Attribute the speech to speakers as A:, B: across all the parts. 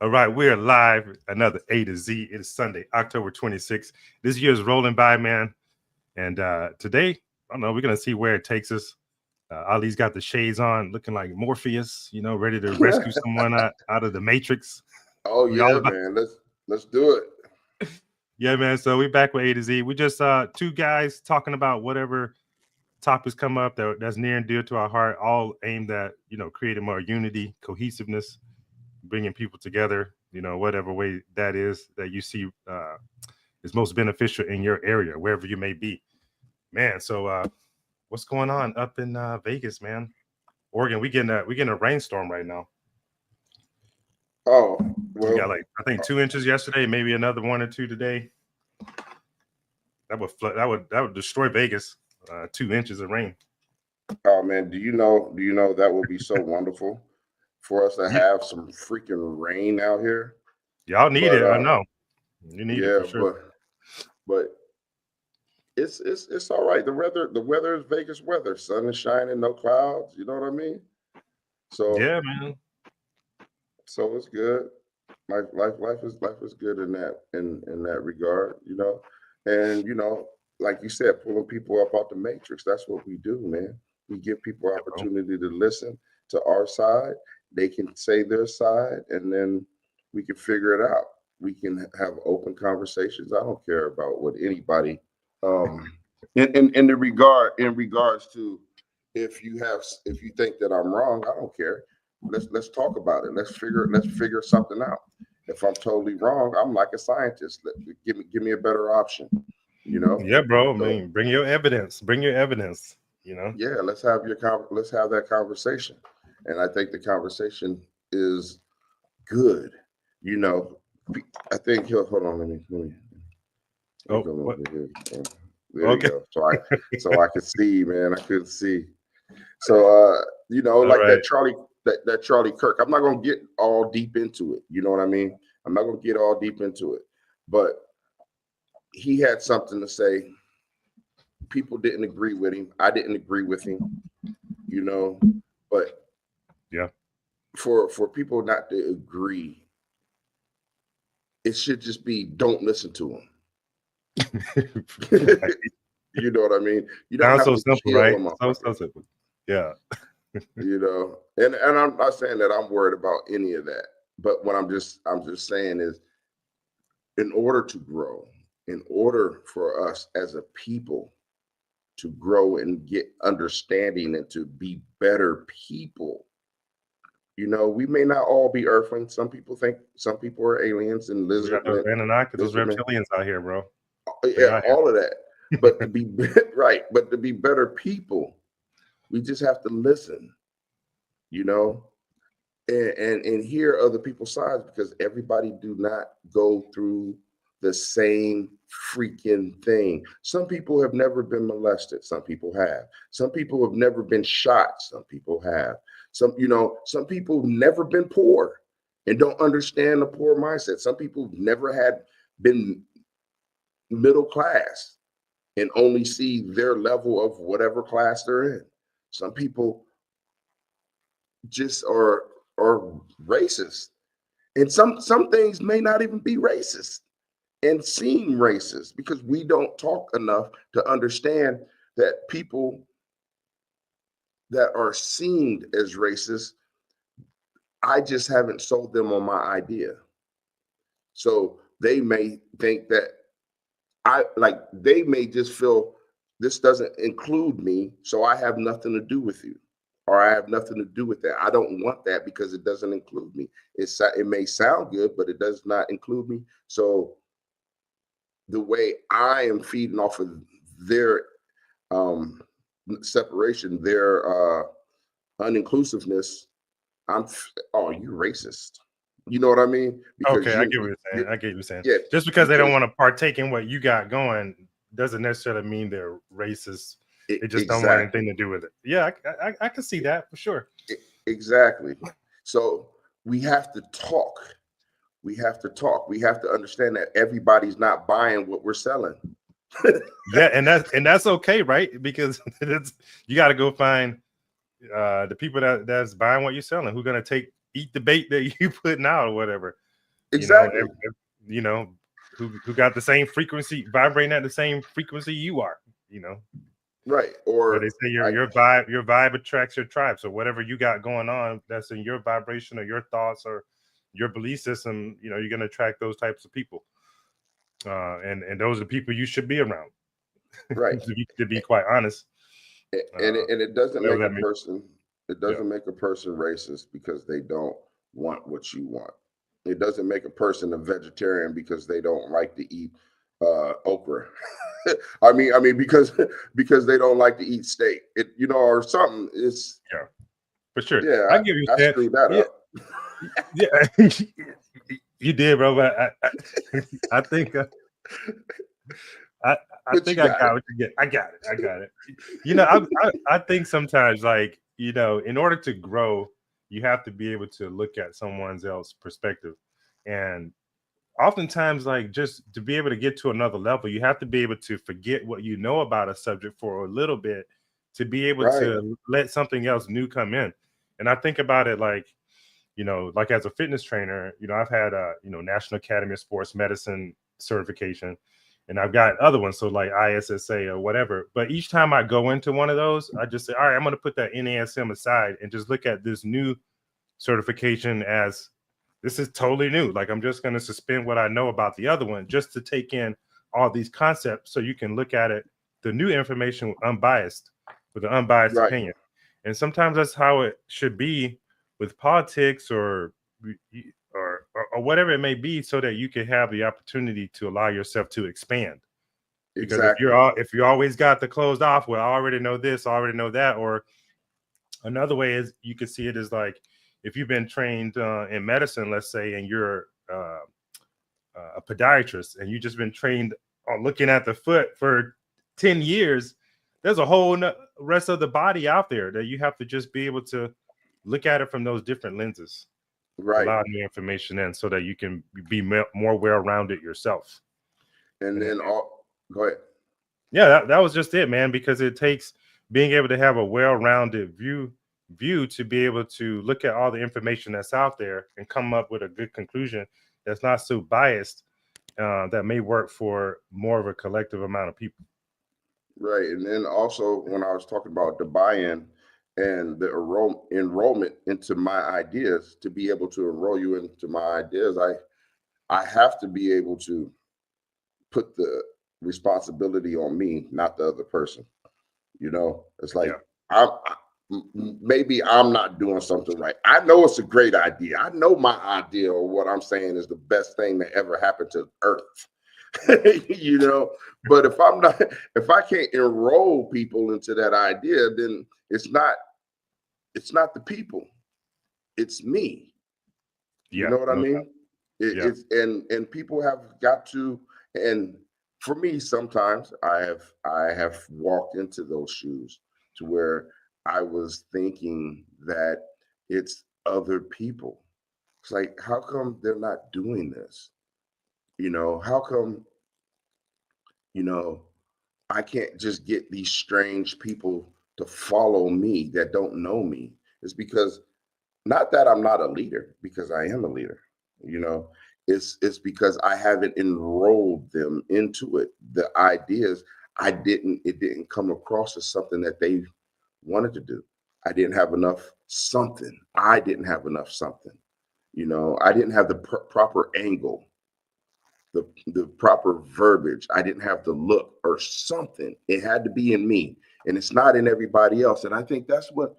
A: All right, we're live. Another A to Z. It is Sunday, October 26th. This year is rolling by, man. And today, I don't know, we're going to see where it takes us. Ali's got the shades on, looking like Morpheus, ready to rescue someone out of the Matrix.
B: Oh
A: We all
B: yeah,
A: about,
B: man. Let's do it.
A: yeah, man. So we're back with A to Z. We just two guys talking about whatever topics come up that's near and dear to our heart, all aimed at, creating more unity, cohesiveness, bringing people together, whatever way that is that you see is most beneficial in your area, wherever you may be, man. So what's going on up in Vegas, man? Oregon, we getting a rainstorm right now.
B: Oh
A: We got
B: well.
A: like, I think 2 inches yesterday, maybe another 1 or 2 today. That would destroy Vegas. 2 inches of rain.
B: Oh man. Do you know? That would be so wonderful for us to
A: Yeah,
B: have some freaking rain out here.
A: y'all need
B: But
A: it. I know you need it
B: yeah,
A: for sure.
B: but it's all right. The weather is Vegas weather. Sun is shining, no clouds. You know what I mean? So
A: Yeah, man.
B: so it's good. Life is good in that regard. And like you said, pulling people up out the matrix. That's what we do, man. We give people
A: Yeah, bro.
B: opportunity to listen to our side. They can say their side, and then we can figure it out. We can have open conversations. I don't care about what anybody um in the regards to if you think that I'm wrong, I don't care. Let's talk about it. Let's figure something out. If I'm totally wrong, I'm like a scientist. Give me a better option. You know.
A: Yeah, bro. I
B: So
A: mean, bring your evidence. Bring your evidence.
B: yeah, let's have that conversation. And I think the conversation is good. You know, I think hold on. Let me
A: Oh,
B: come
A: what?
B: over here. There you
A: Okay.
B: go. So I could see, man. I could see. So
A: All
B: like
A: right.
B: that Charlie Kirk. I'm not gonna get all deep into it. You know what I mean? I'm not gonna get all deep into it. But he had something to say. People didn't agree with him. I didn't agree with him. You know, but
A: Yeah.
B: for people not to agree, it should just be don't listen to him.
A: Right.
B: You know what I mean? You don't
A: Sounds
B: have
A: so
B: to
A: simple,
B: kill
A: right?
B: a
A: So
B: motherfucker.
A: simple. Yeah.
B: And I'm not saying that I'm worried about any of that. But what I'm just saying is in order to grow, in order for us as a people to grow and get understanding and to be better people, we may not all be earthlings. Some people are aliens and
A: We got those Anunnaki, those
B: lizardmen,
A: reptilians out here, bro. They
B: yeah,
A: out
B: all of that. But to be right, but to be better people, we just have to listen, you know, and hear other people's sides because everybody do not go through the same freaking thing. Some people have never been molested, some people have. Some people have never been shot, some people have. Some people have never been poor and don't understand the poor mindset. Some people have never had been middle class and only see their level of whatever class they're in. Some people just are racist. And some things may not even be racist and seem racist because we don't talk enough to understand that people that are seen as racist, I just haven't sold them on my idea. So they may think that they may just feel this doesn't include me, so I have nothing to do with you. Or I have nothing to do with that. I don't want that because it doesn't include me. It may sound good, but it does not include me. So the way I am feeding off of their um, separation, their uninclusiveness, oh, you racist. You know what I mean?
A: Okay,
B: Because
A: I get what you're saying. I get what you're saying.
B: yeah,
A: Just because they don't
B: because
A: want to partake in what you got going doesn't necessarily mean they're racist. They just don't want
B: exactly,
A: anything to do with it. Yeah, I can see that for sure.
B: exactly. So we have to talk. We have to talk. We have to understand that everybody's not buying what we're selling.
A: Yeah, and that's okay, right? Because you got to go find the people that's buying what you're selling, who's gonna eat the bait that you putting out or whatever. you know,
B: Exactly.
A: you know, who got the same frequency, vibrating at the same frequency you are, you know.
B: Right.
A: But they
B: Or
A: say
B: I
A: your vibe attracts your tribe. So whatever you got going on that's in your vibration or your thoughts or your belief system, you know, you're gonna attract those types of people. And those are people you should be around,
B: right.
A: to be quite honest.
B: And it doesn't
A: Whatever
B: make a
A: that means.
B: person
A: Yeah.
B: racist because they don't want what you want. It doesn't make a person a vegetarian because they don't like to eat okra. I mean because they don't like to eat steak. It or something. It's
A: Yeah, for sure.
B: yeah,
A: I give you
B: I
A: that.
B: screwed that
A: Yeah,
B: up.
A: yeah. You did, bro. But I think I I
B: But
A: think
B: you
A: I
B: got
A: got
B: it.
A: what you get. I got it. I got it. You know, I think sometimes, like, you know, in order to grow, you have to be able to look at someone else's perspective, and oftentimes, like, just to be able to get to another level, you have to be able to forget what you know about a subject for a little bit to be able
B: Right.
A: to let something else new come in. And I think about it like, you know, like as a fitness trainer, you know, I've had a, you know, National Academy of Sports Medicine certification, and I've got other ones, so like ISSA or whatever. But each time I go into one of those, I just say, all right, I'm going to put that NASM aside and just look at this new certification as this is totally new. Like, I'm just going to suspend what I know about the other one just to take in all these concepts so you can look at it, the new information, unbiased, with an unbiased
B: Right.
A: opinion. And sometimes that's how it should be with politics or whatever it may be, so that you can have the opportunity to allow yourself to expand. Because
B: Exactly.
A: if you always got the closed off, well, I already know this, I already know that. Or another way is you can see it as like, if you've been trained in medicine, let's say, and you're a podiatrist and you've just been trained on looking at the foot for 10 years, there's a whole rest of the body out there that you have to just be able to look at it from those different lenses to
B: Right.
A: allow new information in so that you can be more well-rounded yourself.
B: And
A: And
B: then all go ahead.
A: yeah, that was just it, man, because it takes being able to have a well-rounded view to be able to look at all the information that's out there and come up with a good conclusion that's not so biased, that may work for more of a collective amount of people.
B: Right. And then also when I was talking about the buy-in and the enrollment into my ideas, to be able to enroll you into my ideas, I have to be able to put the responsibility on me, not the other person. It's like
A: Yeah,
B: maybe I'm not doing something right. I know it's a great idea. I know my idea or what I'm saying is the best thing that ever happened to Earth. you know, but if I can't enroll people into that idea, then it's not the people, it's me. You
A: yeah,
B: know what I
A: no doubt.
B: mean?
A: Yeah,
B: It's and people have got to, and for me, sometimes I have walked into those shoes to where I was thinking that it's other people. It's like, how come they're not doing this? How come, you know, I can't just get these strange people to follow me that don't know me? It's because, not that I'm not a leader, because I am a leader. You know, it's because I haven't enrolled them into it. The ideas, it didn't come across as something that they wanted to do. I didn't have enough something. I didn't have enough something. I didn't have the proper angle, the proper verbiage. I didn't have the look or something. It had to be in me, and it's not in everybody else. And I think that's what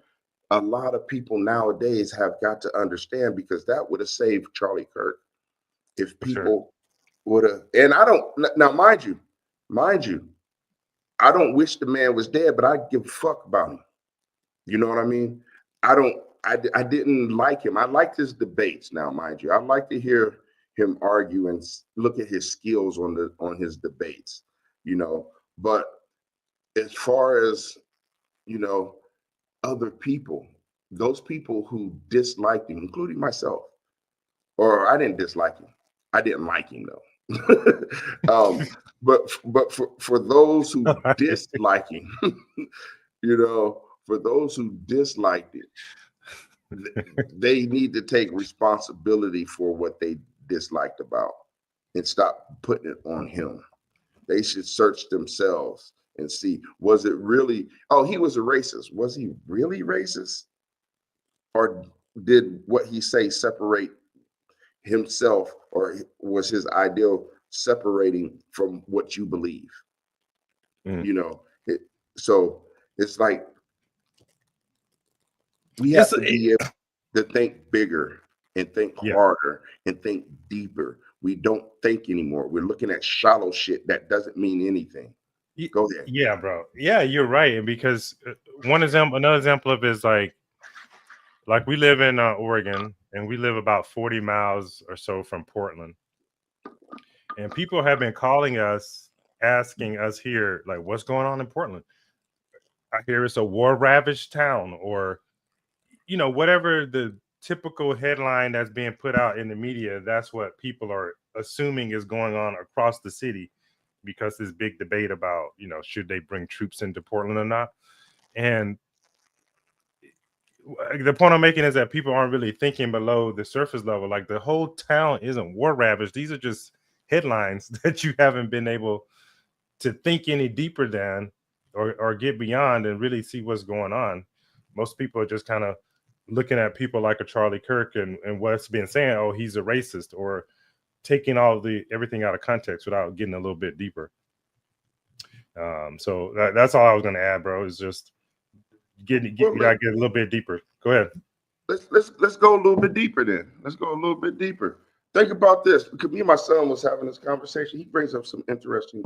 B: a lot of people nowadays have got to understand, because that would have saved Charlie Kirk if
A: for sure.
B: people would have. And I don't, now, mind you, I don't wish the man was dead, but I give a fuck about him. You know what I mean? I don't. I didn't like him. I liked his debates. Now, mind you, I like to hear him argue and look at his skills on his debates. But as far as you know, other people, those people who disliked him, including myself, or I didn't dislike him. I didn't like him though. But for those who dislike him, for those who disliked it, they need to take responsibility for what they disliked about and stop putting it on him. They should search themselves and see, was it really, oh, he was a racist. Was he really racist? Or did what he say separate himself, or was his ideal separating from what you believe?
A: Mm.
B: You know, so it's like we
A: It's
B: have to be able to think bigger and think
A: yeah.
B: harder and think deeper. We don't think anymore. We're looking at shallow shit that doesn't mean anything. Go ahead.
A: Yeah, bro. Yeah, you're right. And because another example of it is like we live in Oregon, and we live about 40 miles or so from Portland. And people have been calling us, asking us here, like, what's going on in Portland? I hear it's a war ravaged town, or, whatever the typical headline that's being put out in the media, that's what people are assuming is going on across the city, because this big debate about, should they bring troops into Portland or not. And the point I'm making is that people aren't really thinking below the surface level. Like, the whole town isn't war ravaged. These are just headlines that you haven't been able to think any deeper than, or get beyond and really see what's going on. Most people are just kind of looking at people like a Charlie Kirk and what's been saying, oh, he's a racist, or taking everything out of context without getting a little bit deeper. So that's all I was going to add, bro. Is just you gotta get a little bit deeper. Go ahead.
B: Let's go a little bit deeper then. Let's go a little bit deeper. Think about this, because me and my son was having this conversation. He brings up some interesting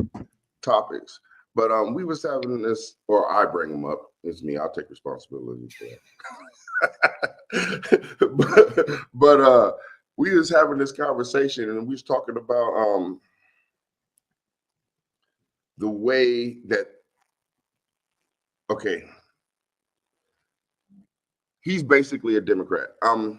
B: topics, but we was having this, or I bring them up. It's me. I'll take responsibility for that. but we was having this conversation, and we was talking about the way that, okay, he's basically a Democrat. I'm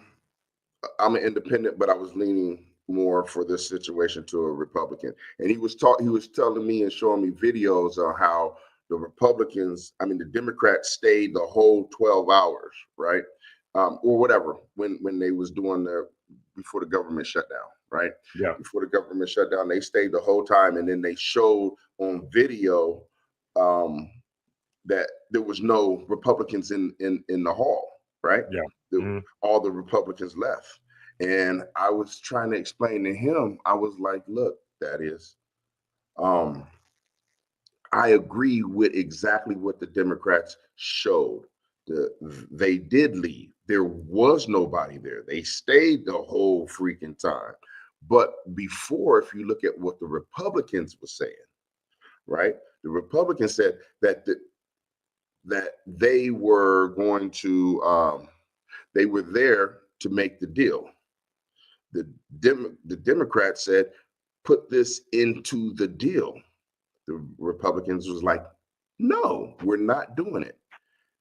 B: an independent, but I was leaning more for this situation to a Republican. And he was telling me and showing me videos on how the Republicans, the Democrats stayed the whole 12 hours, right? Or whatever, when they was doing before the government shut down, right?
A: Yeah.
B: Before the government shut down, they stayed the whole time. And then they showed on video that there was no Republicans in the hall, right?
A: Yeah.
B: All the Republicans left. And I was trying to explain to him, I was like, look, that is, I agree with exactly what the Democrats showed. They did leave. There was nobody there. They stayed the whole freaking time. But before, if you look at what the Republicans were saying, right? The Republicans said that that they were going to, they were there to make the deal. The Democrats said, put this into the deal. The Republicans was like, no, we're not doing it.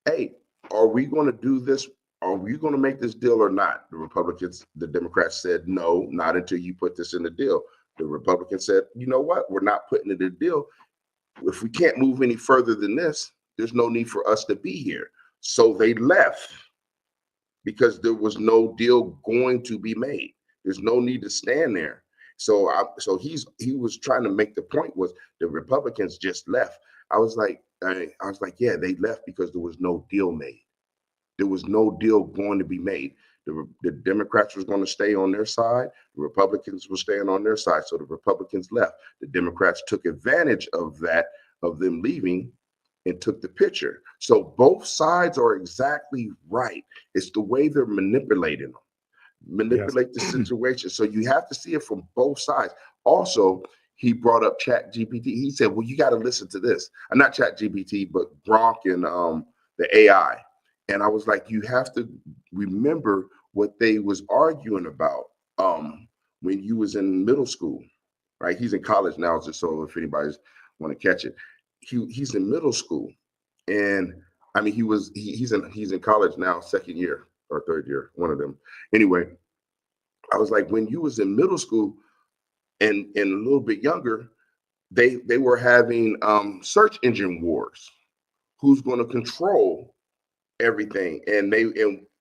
B: Hey, are we going to do this? Are we going to make this deal or not? The Democrats said, no, not until you put this in the deal. The Republicans said, you know what? We're not putting it in the deal. If we can't move any further than this, there's no need for us to be here. So they left because there was no deal going to be made. There's no need to stand there. So he was trying to make the point was the Republicans just left. I was like, yeah, they left because there was no deal made. There was no deal going to be made. The Democrats was going to stay on their side. The Republicans were staying on their side. So the Republicans left. The Democrats took advantage of that, of them leaving, and took the picture. So both sides are exactly right. It's the way they're manipulating them, manipulate the situation. So you have to see it from both sides. Also, he brought up Chat GPT. He said, well, you got to listen to this. Not Chat GPT, but Gronk and the AI. And I was like, you have to remember what they was arguing about when you was in middle school, right? He's in college now, just so if anybody's want to catch it. He's in middle school, and he's in college now, second year or third year, one of them. Anyway, I was like, when you was in middle school and a little bit younger, they were having search engine wars. Who's going to control everything? And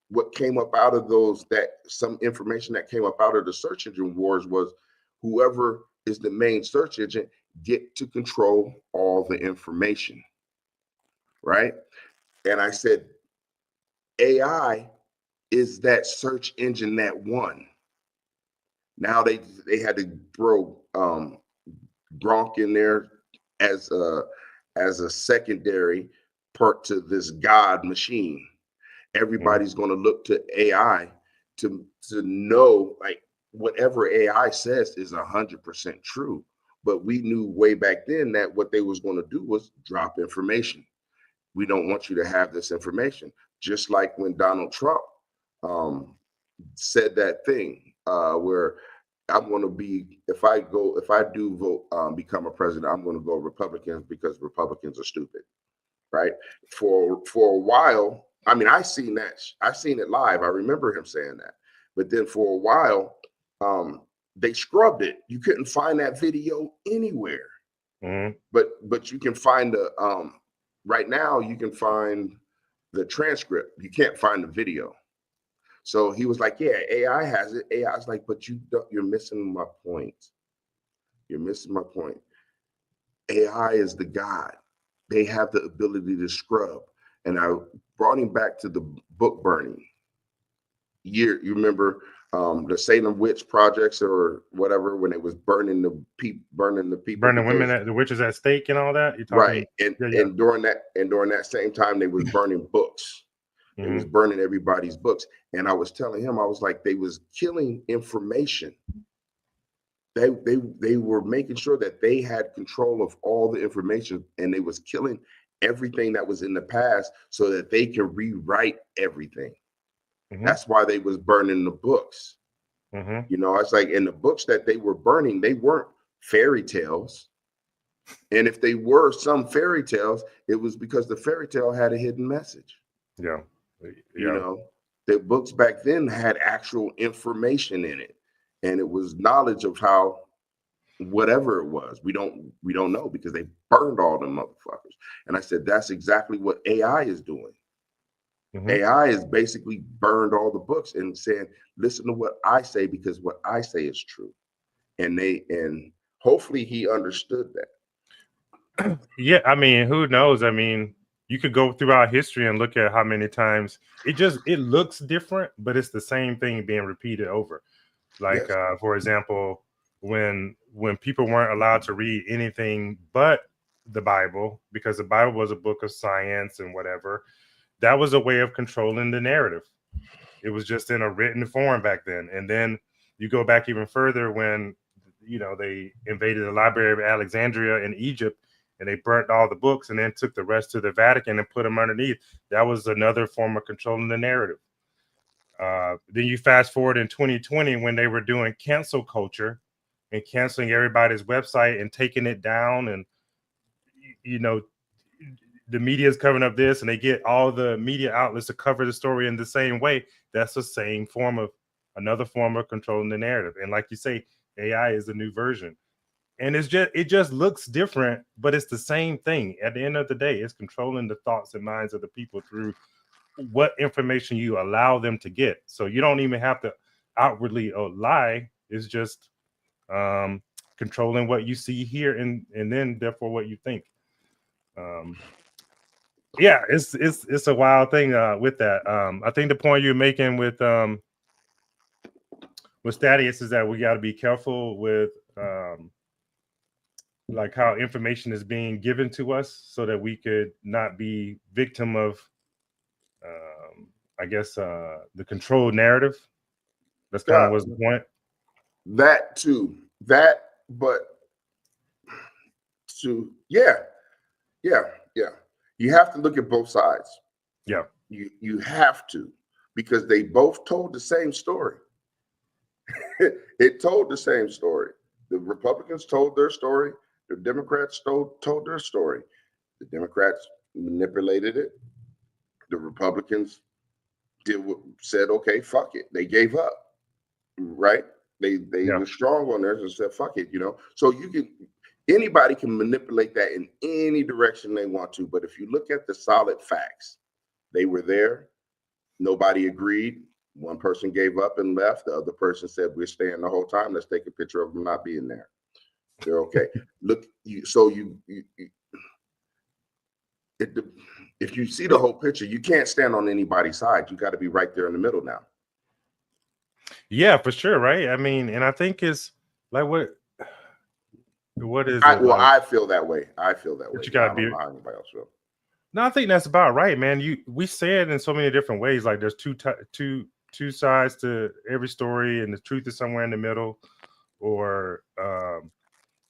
B: what came up out of those, that some information that came up out of the search engine wars was whoever is the main search engine get to control all the information, right? And I said, AI is that search engine that won. Now they had to throw Gronk in there as a secondary part to this God machine. Everybody's going to look to AI to know, like, whatever AI says is 100% true. But we knew way back then that what they was going to do was drop information. We don't want you to have this information. Just like when Donald Trump said that thing where I'm going to be, if I do vote, become a president, I'm going to go Republicans because Republicans are stupid, right? For a while, I mean, I seen it live. I remember him saying that. But then for a while, they scrubbed it. You couldn't find that video anywhere.
A: Mm-hmm.
B: But you can find the right now you can find the transcript. You can't find the video. So he was like, yeah, AI has it. AI is like, but you're missing my point. You're missing my point. AI is the God. They have the ability to scrub. And I brought him back to the book burning. You remember the Salem witch projects or whatever, when it was burning the people,
A: burning
B: because,
A: women, the witches at stake and all that. You're
B: right?
A: talking,
B: And during that same time, they was burning books. They was burning everybody's books. And I was telling him, I was like, they was killing information. They were making sure that they had control of all the information, and they was killing everything that was in the past so that they can rewrite everything. That's why they was burning the books. You know, it's like, in the books that they were burning, they weren't fairy tales. And if they were some fairy tales, it was because the fairy tale had a hidden message.
A: Yeah.
B: You know, the books back then had actual information in it, and it was knowledge of how, whatever it was, we don't know, because they burned all them motherfuckers. And I said, that's exactly what AI is doing. AI is basically burned all the books and saying, listen to what I say, because what I say is true. And hopefully he understood that.
A: Yeah, I mean, who knows? I mean, you could go throughout history and look at how many times it looks different, but it's the same thing being repeated over. Like,
B: Yes.
A: for example, when people weren't allowed to read anything but the Bible, because the Bible was a book of science and whatever, that was a way of controlling the narrative. It was just in a written form back then. And then you go back even further when, they invaded the Library of Alexandria in Egypt, and they burnt all the books and then took the rest to the Vatican and put them underneath. That was another form of controlling the narrative. Then you fast forward in 2020 when they were doing cancel culture and canceling everybody's website and taking it down. And, the media is covering up this, and they get all the media outlets to cover the story in the same way. That's the same another form of controlling the narrative. And like you say, AI is a new version. And it just looks different, but it's the same thing. At the end of the day, it's controlling the thoughts and minds of the people through what information you allow them to get. So you don't even have to outwardly lie. It's just controlling what you see, hear, and then therefore what you think. Yeah, it's a wild thing with that. I think the point you're making with Stadius is that we got to be careful with like how information is being given to us, so that we could not be victim of I guess the controlled narrative. That's kind of what's the point.
B: That too. But yeah. You have to look at both sides.
A: Yeah.
B: You have to, because they both told the same story. It told the same story. The Republicans told their story. The Democrats told their story. The Democrats manipulated it. The Republicans said, okay, fuck it. They gave up, right? They were strong on theirs and said, fuck it, So anybody can manipulate that in any direction they want to. But if you look at the solid facts, they were there. Nobody agreed. One person gave up and left. The other person said, "We're staying the whole time. Let's take a picture of them not being there." They're okay. Look, it, if you see the whole picture, you can't stand on anybody's side. You got to be right there in the middle now.
A: Yeah, for sure, right? I mean, and I think it's like what is it like?
B: I feel that way. I feel that
A: But
B: way.
A: you
B: Now
A: gotta
B: I don't
A: be.
B: know how anybody else feels.
A: No, I think that's about right, man. We say it in so many different ways. Like there's two sides to every story, and the truth is somewhere in the middle. Or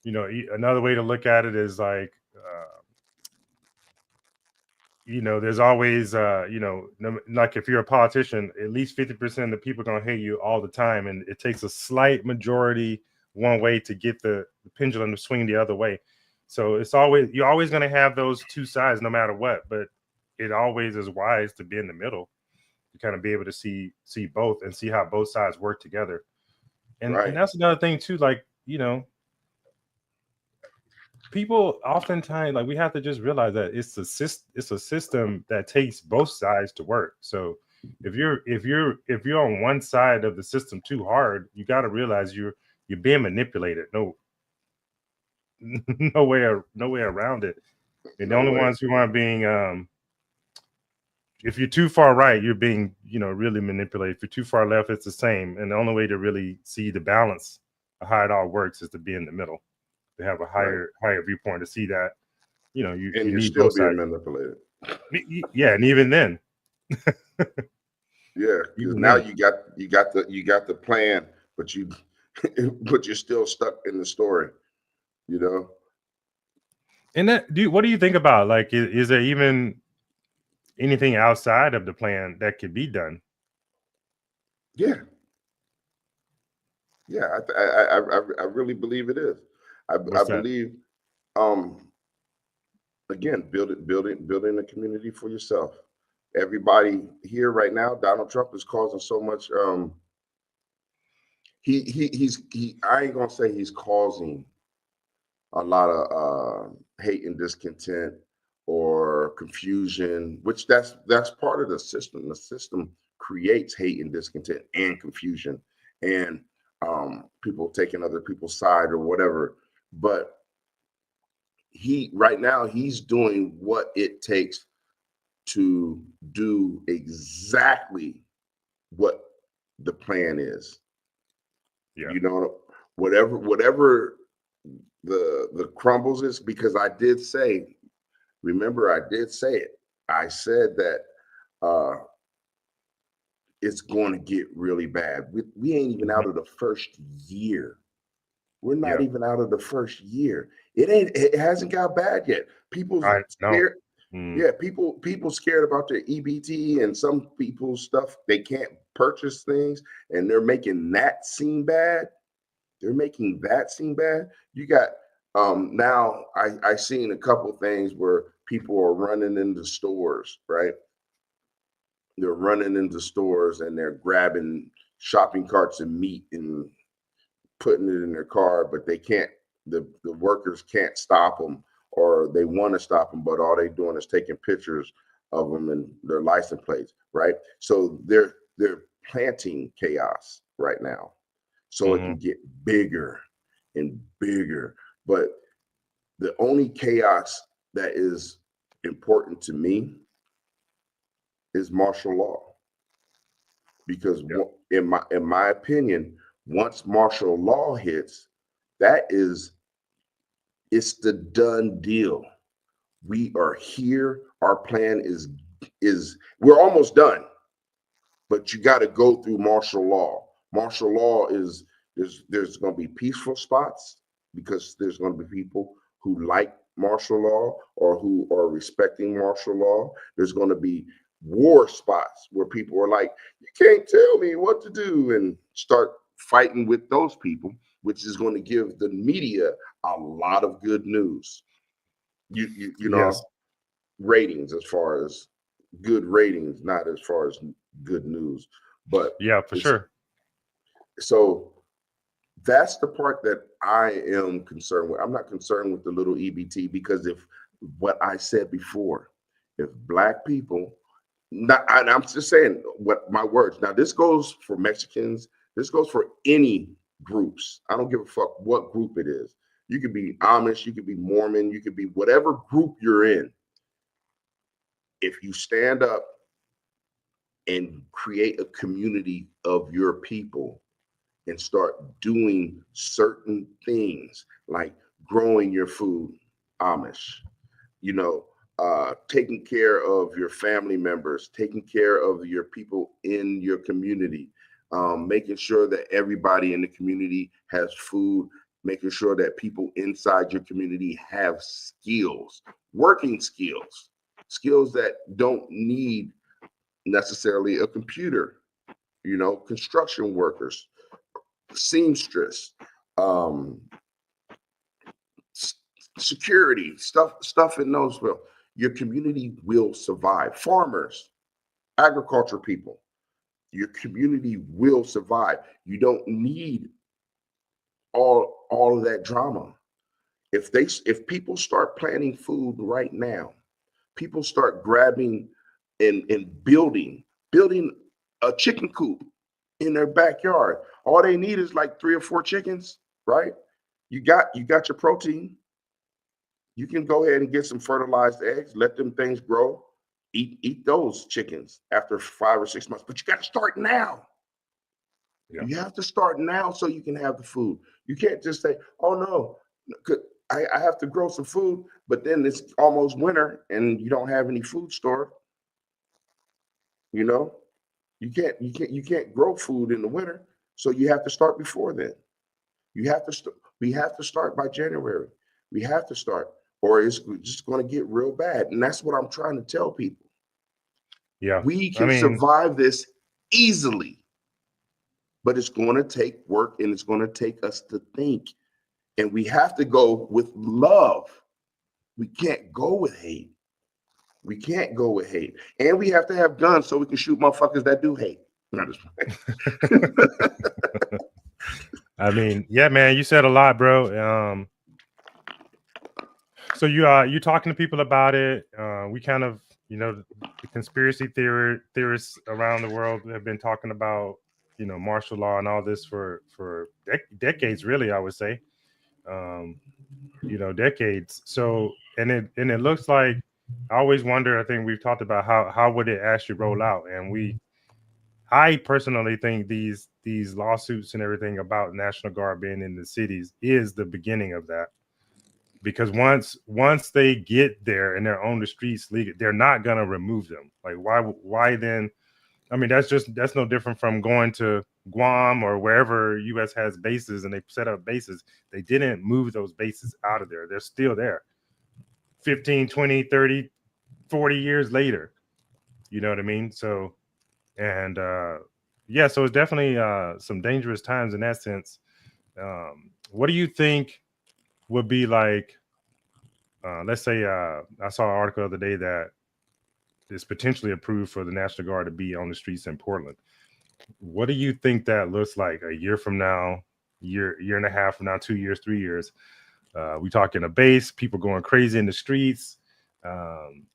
A: another way to look at it is like there's always like if you're a politician, at least 50% of the people are gonna hate you all the time, and it takes a slight majority one way to get the pendulum to swing the other way. So you're always gonna have those two sides no matter what, but it always is wise to be in the middle to kind of be able to see both and see how both sides work together. And
B: Right.
A: that's another thing too, like people oftentimes, like, we have to just realize that it's a system that takes both sides to work. So if you're on one side of the system too hard, you got to realize you're being manipulated. No, no way around it. And the
B: No
A: only
B: way.
A: ones who aren't being if you're too far right, you're being really manipulated. If you're too far left, it's the same. And the only way to really see the balance of how it all works is to be in the middle, to have a
B: Right.
A: higher viewpoint, to see that
B: And
A: you
B: you're
A: need
B: still
A: both
B: being
A: sides.
B: manipulated.
A: Yeah, and even then,
B: Yeah, because
A: even
B: now
A: then,
B: you got the plan, but but you're still stuck in the story. You know.
A: and what do you think about, like, is there even anything outside of the plan that could be done?
B: Yeah. Yeah. I really believe it is. I
A: What's that?
B: believe. Um. Again, building a community for yourself. Everybody here right now, Donald Trump is causing so much. He. I ain't gonna say he's causing a lot of hate and discontent or confusion, which that's part of the system. The system creates hate and discontent and confusion, and people taking other people's side or whatever. But he right now he's doing what it takes to do exactly what the plan is.
A: Yeah.
B: You know, whatever the crumbles is, because I did say, remember, I did say it. I said that uh it's going to get really bad. We ain't even
A: Mhm.
B: out of the first year. We're not
A: Yeah,
B: even out of the first year. It hasn't got bad yet. People's
A: I know.
B: scared.
A: Mm,
B: Yeah, people scared about their EBT, and some people's stuff, they can't purchase things, and they're making that seem bad. They're making that seem bad. You got now I seen a couple things where people are running into stores, right? They're running into stores and they're grabbing shopping carts and meat and putting it in their car, but they can't. The workers can't stop them, or they want to stop them, but all they doing is taking pictures of them and their license plates, right? So they're planting chaos right now, so it
A: mhm.
B: can get bigger and bigger. But the only chaos that is important to me is martial law, because
A: Yeah,
B: in my opinion, once martial law hits, that is it's the done deal. We are here. Our plan is we're almost done, but you got to go through martial law. Martial law is there's going to be peaceful spots because there's going to be people who like martial law or who are respecting martial law. There's going to be war spots where people are like, you can't tell me what to do, and start fighting with those people, which is going to give the media a lot of good news. You
A: yes,
B: know, ratings, as far as good ratings, not as far as good news. But
A: yeah, for
B: it's
A: sure.
B: so that's the part that I am concerned with. I'm not concerned with the little EBT, because if what I said before, if black people Not, and I'm just saying what my words. Now, this goes for Mexicans. This goes for any groups. I don't give a fuck what group it is. You could be Amish, you could be Mormon, you could be whatever group you're in. If you stand up and create a community of your people and start doing certain things like growing your food, Amish, you know, taking care of your family members, taking care of your people in your community, making sure that everybody in the community has food, making sure that people inside your community have skills, working skills, skills that don't need necessarily a computer, construction workers, seamstress, um, security, stuff in those. Well, your community will survive. Farmers, agriculture people, your community will survive. You don't need all of that drama. If people start planting food right now, people start grabbing and building a chicken coop in their backyard. All they need is like 3 or 4 chickens, right? You got your protein. You can go ahead and get some fertilized eggs, let them things grow, eat those chickens after 5 or 6 months. But you got to start now.
A: Yeah.
B: You have to start now so you can have the food. You can't just say, "Oh no, I have to grow some food," but then it's almost winter and you don't have any food stored. You know, you can't grow food in the winter, so you have to start before then. We have to start by January. We have to start, or it's just going to get real bad. And that's what I'm trying to tell people.
A: Yeah.
B: We
A: I
B: can
A: mean,
B: survive this easily, but it's going to take work and it's going to take us to think. And we have to go with love. We can't go with hate. We can't go with hate. And we have to have guns so we can shoot motherfuckers that do hate. Not just
A: I mean, yeah, man, you said a lot, bro. So you talking to people about it. We kind of, the conspiracy theorists around the world have been talking about, martial law and all this for decades, really, I would say. Um, decades. So and it looks like, I always wonder, I think we've talked about how would it actually roll out, and I personally think these lawsuits and everything about National Guard being in the cities is the beginning of that, because once they get there and they're on the streets legal, they're not gonna remove them. Like, why then? I mean, that's no different from going to Guam or wherever US has bases and they set up bases. They didn't move those bases out of there. They're still there 15, 20, 30, 40 years later. You know what I mean? So, and yeah, so it's definitely some dangerous times in that sense. What do you think would be like, let's say I saw an article the other day that is potentially approved for the National Guard to be on the streets in Portland. What do you think that looks like a year from now, year and a half from now, 2 years, 3 years? We talking a base, people going crazy in the streets. Um,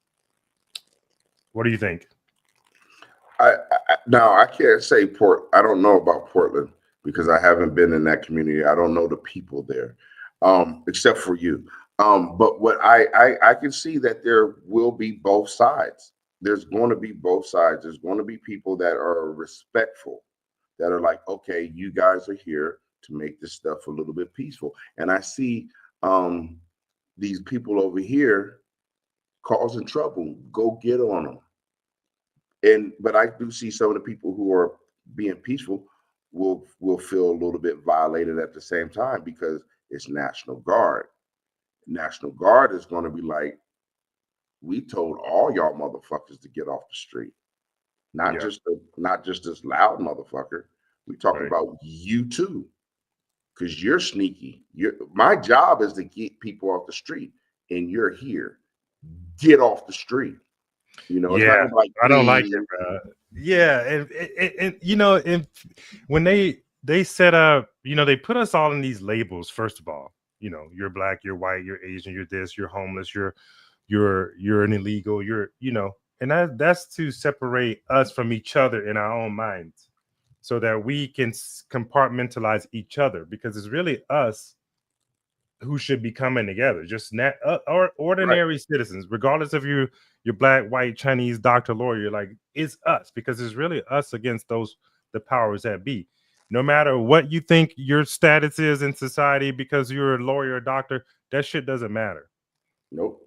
A: what do you think?
B: Now I can't say I don't know about Portland because I haven't been in that community. I don't know the people there, except for you. But what I can see that there will be both sides. There's going to be both sides. There's going to be people that are respectful, that are like, okay, you guys are here to make this stuff a little bit peaceful. And I see these people over here causing trouble. Go get on them. But I do see some of the people who are being peaceful will feel a little bit violated at the same time because it's National Guard. National Guard is going to be like, we told all y'all motherfuckers to get off the street, not
A: Yeah,
B: just this loud motherfucker. We talking
A: right.
B: about you too, because you're sneaky. My job is to get people off the street, and you're here. Get off the street. It's not
A: Yeah,
B: gonna be like,
A: I don't like
B: please.
A: it, bro. Yeah, and and when they set up, they put us all in these labels. First of all, you're black, you're white, you're Asian, you're this, you're homeless, you're an illegal, you're. And that's to separate us from each other in our own minds, so that we can compartmentalize each other, because it's really us who should be coming together, just or
B: Right.
A: ordinary citizens, regardless of your black, white, Chinese, doctor, lawyer. Like, it's us, because it's really us against the powers that be. No matter what you think your status is in society, because you're a lawyer or doctor, that shit doesn't matter.
B: Nope.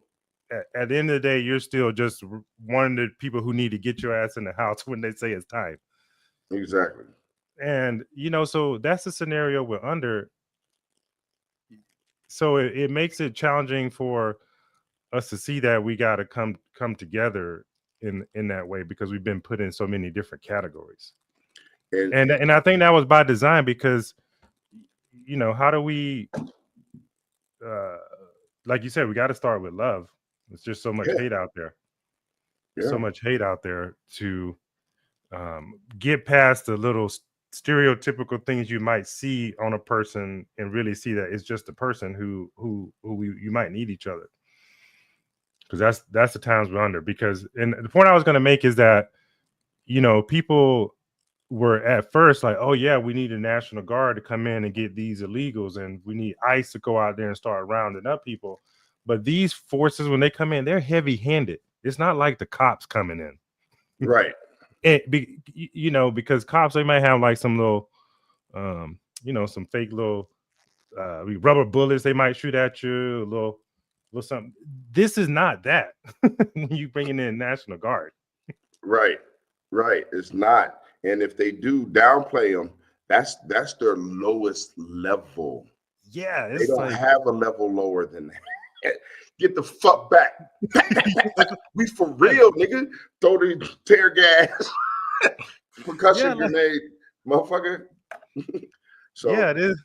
A: At the end of the day, you're still just one of the people who need to get your ass in the house when they say it's time.
B: Exactly.
A: And so that's the scenario we're under. So it makes it challenging for us to see that we got to come together in that way, because we've been put in so many different categories.
B: And
A: And I think that was by design, because how do we uh like you said, we got to start with love. There's just so much
B: yeah,
A: hate out there. There's so
B: yeah,
A: much hate out there to get past the little stereotypical things you might see on a person, and really see that it's just a person you might need each other. Because that's the times we're under. Because, and the point I was going to make is that people were at first like, oh yeah, we need a National Guard to come in and get these illegals, and we need ICE to go out there and start rounding up people. But these forces, when they come in, they're heavy handed. It's not like the cops coming in.
B: right,
A: Because cops, they might have like some little some fake little rubber bullets they might shoot at you, a little something. This is not that. When you bring in National Guard.
B: right, right. It's not. And if they do downplay them, that's their lowest level.
A: Yeah,
B: They
A: it's
B: don't
A: like
B: have a level lower than that. Get the fuck back. We for real, nigga. Throw the tear gas,
A: yeah,
B: percussion
A: like,
B: grenade, motherfucker.
A: yeah,
B: So
A: it is.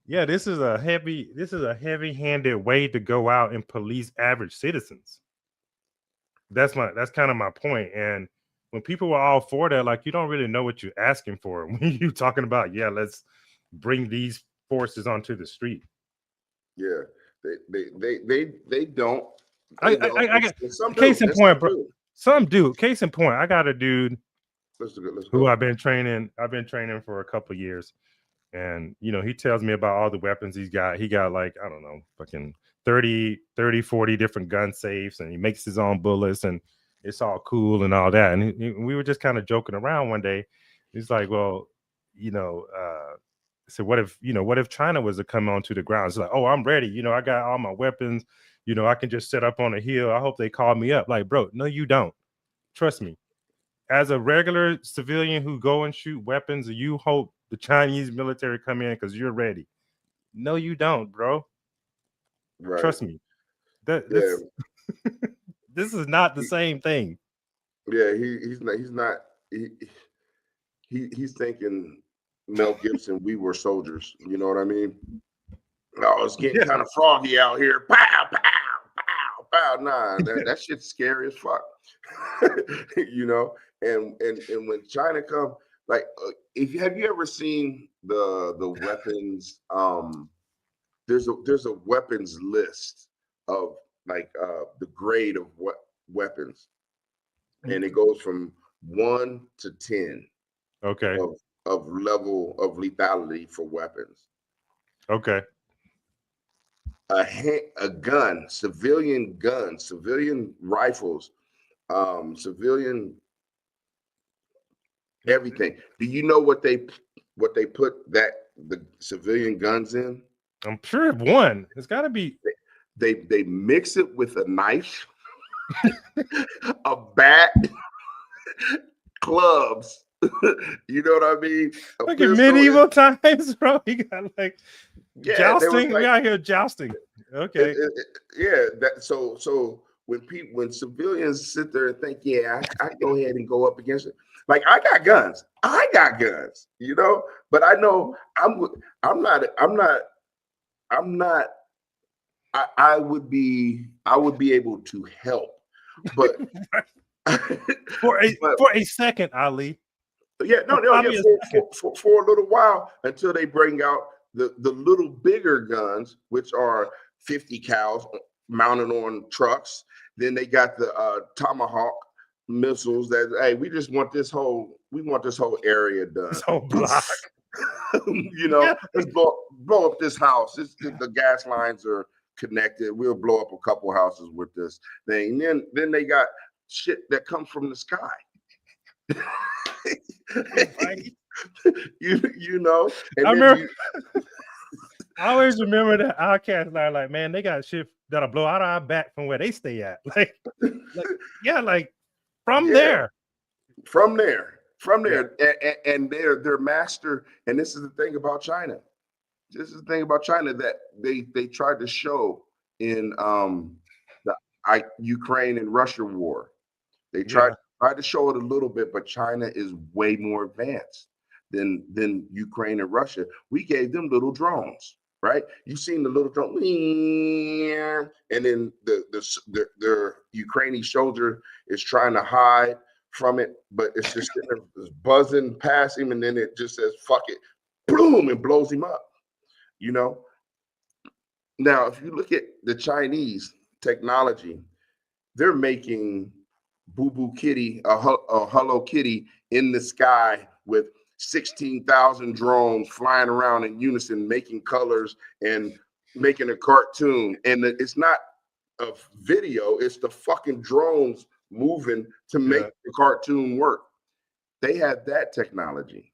A: Yeah, this is a heavy-handed way to go out and police average citizens. That's kind of my point. And when people were all for that, like, you don't really know what you're asking for when you're talking about, yeah, let's bring these forces onto the street.
B: yeah, they don't.
A: I
B: They
A: I,
B: don't.
A: I got
B: And some
A: case
B: do.
A: in
B: And some
A: point, bro.
B: do.
A: Some do. Case in point, I got a dude
B: Let's do it. Let's
A: who
B: go.
A: I've been training for a couple of years. And he tells me about all the weapons he's got. He got, like, I don't know, fucking 40 different gun safes, and he makes his own bullets, and it's all cool and all that. And we were just kind of joking around one day. He's like, well, so what if China was to come onto the ground? It's like, oh, I'm ready. I got all my weapons. I can just set up on a hill. I hope they call me up. Like, bro, no, you don't. Trust me. As a regular civilian who go and shoot weapons, you hope the Chinese military come in because you're ready. No, you don't, bro.
B: Right.
A: Trust me. That
B: Yeah.
A: this this is not the
B: He,
A: same thing.
B: yeah. He's not. He's thinking Mel Gibson. We were soldiers. You know what I mean? Oh, it's getting
A: Yeah,
B: kind of froggy out here. Pow, pow, pow, pow. Nah, that shit's scary as fuck. And when China come, like, if have you ever seen the weapons? There's a weapons list of, like, the grade of what weapons, and it goes from 1 to 10
A: okay,
B: of level of lethality for weapons.
A: okay,
B: A gun, civilian guns, civilian rifles, civilian everything. Do you know what they put the civilian guns in?
A: I'm sure it won. It's got to be.
B: They mix it with a knife, a bat, clubs. You know what I mean? A
A: Like in
B: pistol.
A: medieval times, bro. You got, like,
B: Yeah, they was
A: jousting. We
B: like,
A: out here jousting. Okay.
B: yeah. When civilians sit there and think, yeah, I go ahead and go up against it. Like, I got guns. But I know I'm not. I'm not. I would be able to help, but
A: for a
B: but
A: for a second, Ali.
B: yeah, no, no, yeah,
A: Probably a second.
B: for a little while, until they bring out the little bigger guns, which are 50 cals mounted on trucks. Then they got the tomahawk, missiles that, hey, we just want this whole area done.
A: This whole block.
B: Let's blow up this house. The gas lines are connected. We'll blow up a couple houses with this thing. And then they got shit that comes from the sky.
A: Right.
B: And
A: I remember. I always remember that our cats are like, man, they got shit that'll blow out our back from where they stay at. Like from there.
B: From there. Yeah. And they're master. And this is the thing about China. That they tried to show in the Ukraine and Russia war. They tried to show it a little bit, but China is way more advanced than Ukraine and Russia. We gave them little drones, right? You've seen the little drone, and then the Ukrainian soldier is trying to hide from it, but it's just buzzing past him, and then it just says "fuck it," boom, and blows him up. Now, if you look at the Chinese technology, they're making Boo Boo Kitty, a Hello Kitty in the sky with 16,000 drones flying around in unison, making colors and making a cartoon. And it's not a video, it's the fucking drones moving to make the cartoon work. They have that technology.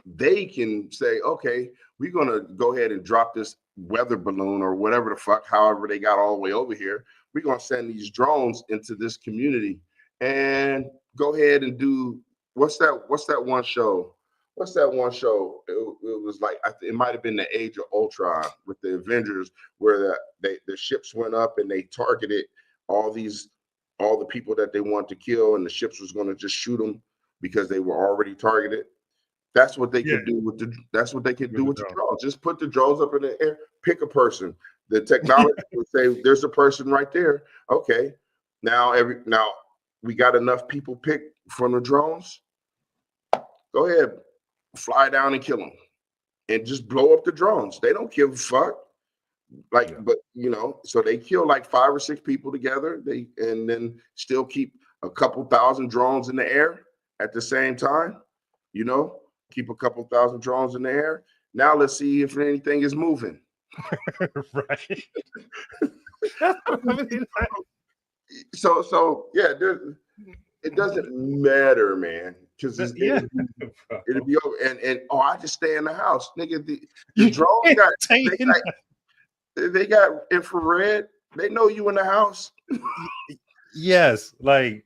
B: They can say, okay, we're going to go ahead and drop this weather balloon or whatever the fuck, however they got all the way over here. We're going to send these drones into this community and go ahead and do, what's that one show? It was like, it might have been the Age of Ultron with the Avengers, where the ships went up and they targeted all the people that they want to kill, and the ships was going to just shoot them because they were already targeted. That's what they could do with the drones. Just put the drones up in the air, pick a person. The technology would say there's a person right there. Okay. Now we got enough people picked from the drones. Go ahead, fly down and kill them. And just blow up the drones. They don't give a fuck. But so they kill like 5 or 6 people together. And then still keep a couple thousand drones in the air at the same time. Keep a couple thousand drones in the air. Now let's see if anything is moving.
A: Right.
B: So yeah, it doesn't matter, man, because it'll be over. And I just stay in the house, nigga. The drones they got infrared. They know you in the house.
A: Yes, they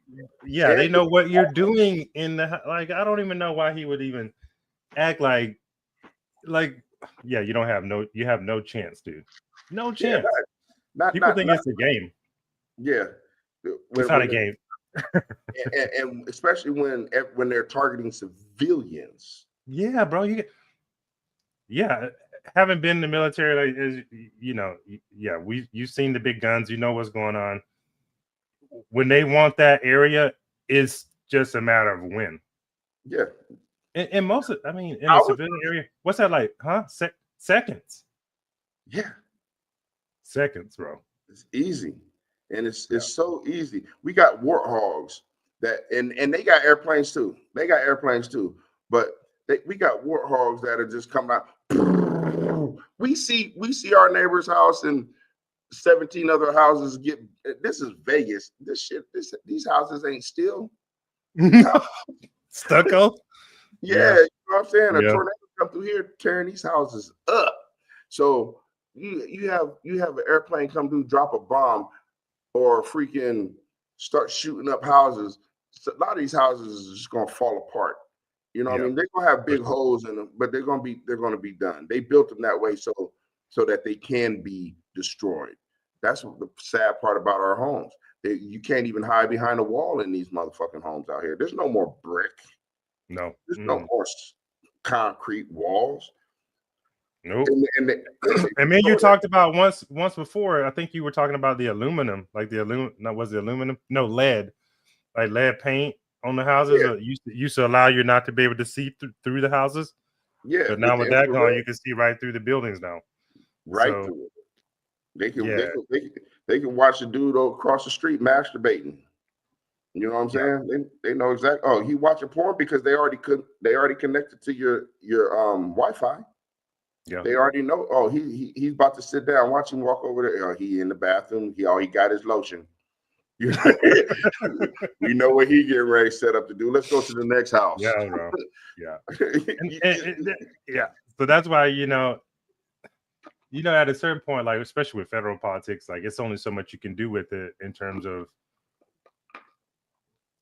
A: know what you're doing in the like. I don't even know why he would even act like you have no chance, dude. No chance. People think it's a game.
B: Yeah,
A: it's not a game.
B: and especially when they're targeting civilians.
A: Yeah, bro. Haven't been in the military, you've seen the big guns. You know what's going on. When they want that area, it's just a matter of when.
B: Yeah.
A: And most of, in the civilian area, what's that like? Huh? Seconds.
B: Yeah.
A: Seconds, bro.
B: It's easy. And it's so easy. We got warthogs and they got airplanes too. But we got warthogs that are just coming out. We see our neighbor's house and 17 other houses get. This is Vegas. These houses ain't still
A: stucco.
B: Yeah, you know what I'm saying? A tornado come through here tearing these houses up. So you have an airplane come through, drop a bomb, or freaking start shooting up houses. So a lot of these houses is just gonna fall apart. You know what I mean? They're gonna have big holes in them, but they're gonna be done. They built them that way so that they can be destroyed. That's what the sad part about our homes. You can't even hide behind a wall in these motherfucking homes out here. There's no more brick.
A: No.
B: There's no more concrete walls.
A: Nope. And then you talked about once before, I think you were talking about the aluminum, like the aluminum. No, was it aluminum? No, lead. Like lead paint on the houses used to allow you not to be able to see through the houses.
B: Yeah.
A: But now with that gone, you can see right through the buildings now.
B: Right through it. They can watch a dude across the street masturbating. You know what I'm
A: Yeah.
B: saying? They know exactly. Oh, he watching porn because they already connected to your Wi-Fi.
A: Yeah.
B: They already know. Oh, he's about to sit down. Watch him walk over there. Oh, he in the bathroom. He got his lotion. You know, we know what he getting ready set up to do. Let's go to the next house.
A: Yeah, bro. Yeah. Yeah. So that's why, at a certain point, like especially with federal politics, like it's only so much you can do with it in terms of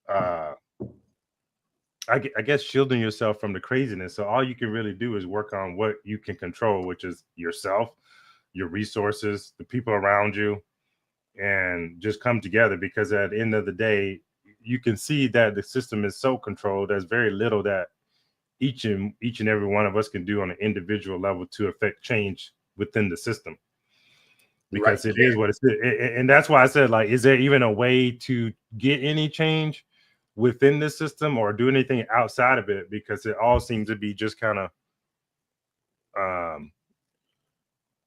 A: uh I guess shielding yourself from the craziness. So all you can really do is work on what you can control, which is yourself, your resources, the people around you, and just come together, because at the end of the day, you can see that the system is so controlled. There's very little that each and every one of us can do on an individual level to affect change within the system,
B: Right.
A: because it is what it's. And that's why I said, like, is there even a way to get any change within the system or do anything outside of it? Because it all seems to be just kind of um,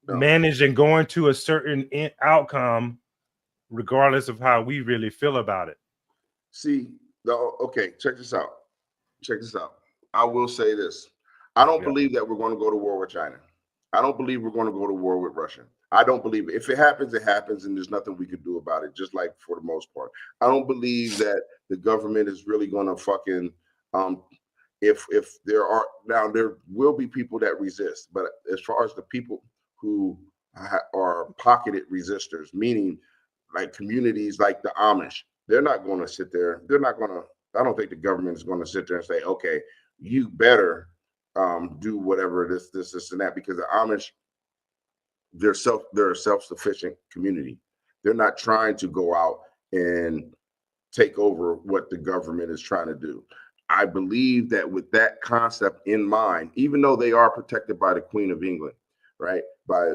B: No.
A: managed and going to a certain outcome, regardless of how we really feel about it.
B: See, okay, check this out. Check this out. I will say this. I don't
A: Yeah.
B: believe that we're going to go to war with China. I don't believe we're going to go to war with Russia. I don't believe it. If it happens, it happens, and there's nothing we can do about it, just like for the most part. I don't believe that the government is really going to fucking if there are now there will be people that resist, but as far as the people who are pocketed resistors, meaning like communities like the Amish, they're not going to sit there. They're not going to. I don't think the government is going to sit there and say, okay, you better do whatever this and that, because the Amish, they're a self-sufficient community. They're not trying to go out and take over what the government is trying to do. I believe that with that concept in mind, even though they are protected by the Queen of England, right? By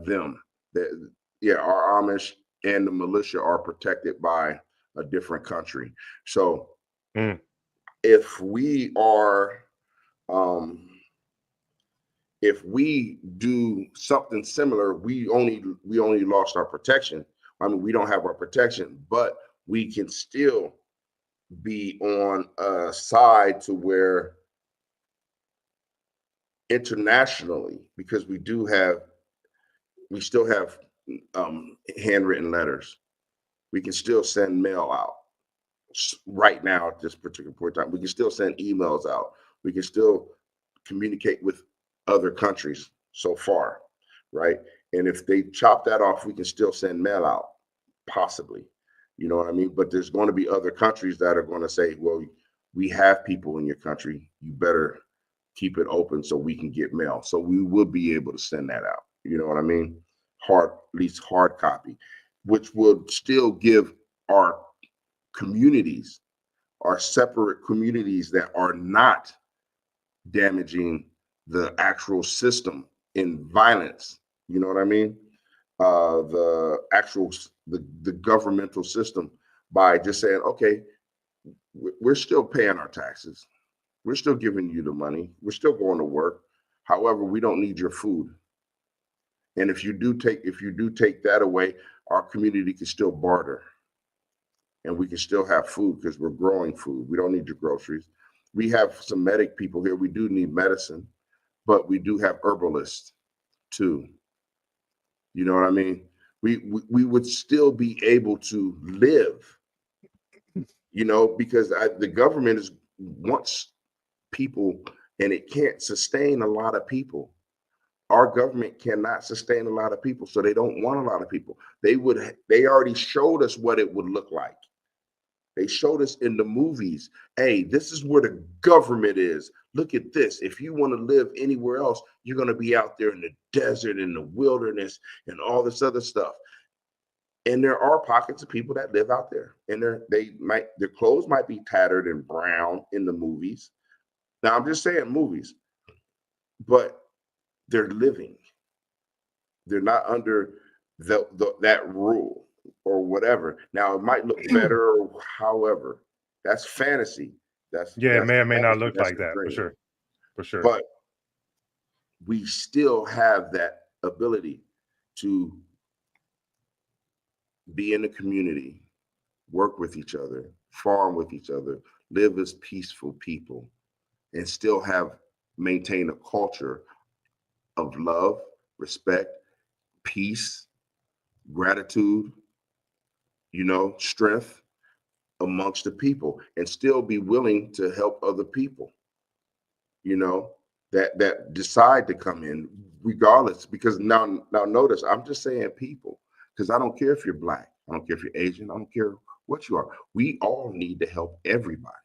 B: them, that yeah, our Amish and the militia are protected by a different country. So
A: Mm.
B: if we are um if we do something similar, we only lost our protection. I mean, we don't have our protection, but we can still be on a side to where internationally, because we still have handwritten letters. We can still send mail out right now at this particular point in time. We can still send emails out. We can still communicate with other countries so far, right? And if they chop that off, we can still send mail out, possibly. You know what I mean? But there's going to be other countries that are going to say, well, we have people in your country. You better keep it open so we can get mail. So we will be able to send that out. You know what I mean? At least hard copy, which would still give our communities, our separate communities that are not damaging the actual system in violence. You know what I mean? The actual the governmental system, by just saying, okay, we're still paying our taxes, we're still giving you the money, we're still going to work. However, we don't need your food. And if you do take that away, our community can still barter, and we can still have food because we're growing food. We don't need your groceries. We have some medic people here. We do need medicine, but we do have herbalists too. You know what I mean? We would still be able to live, because the government wants people, and it can't sustain a lot of people. Our government cannot sustain a lot of people, so they don't want a lot of people. They already showed us what it would look like. They showed us in the movies, hey, this is where the government is. Look at this. If you want to live anywhere else, you're going to be out there in the desert, in the wilderness, and all this other stuff. And there are pockets of people that live out there, and their clothes might be tattered and brown in the movies. Now I'm just saying movies, but they're living. They're not under that rule or whatever. Now it might look better, or however, that's fantasy.
A: Yeah, it
B: That's
A: may or may not
B: fantasy.
A: look
B: That's
A: like
B: the
A: that, for
B: dream.
A: sure. For sure.
B: But we still have that ability to be in the community, work with each other, farm with each other, live as peaceful people, and still maintain a culture of love, respect, peace, gratitude, strength amongst the people, and still be willing to help other people, you know, that decide to come in regardless. Because now notice, I'm just saying people, because I don't care if you're black, I don't care if you're Asian, I don't care what you are. We all need to help everybody.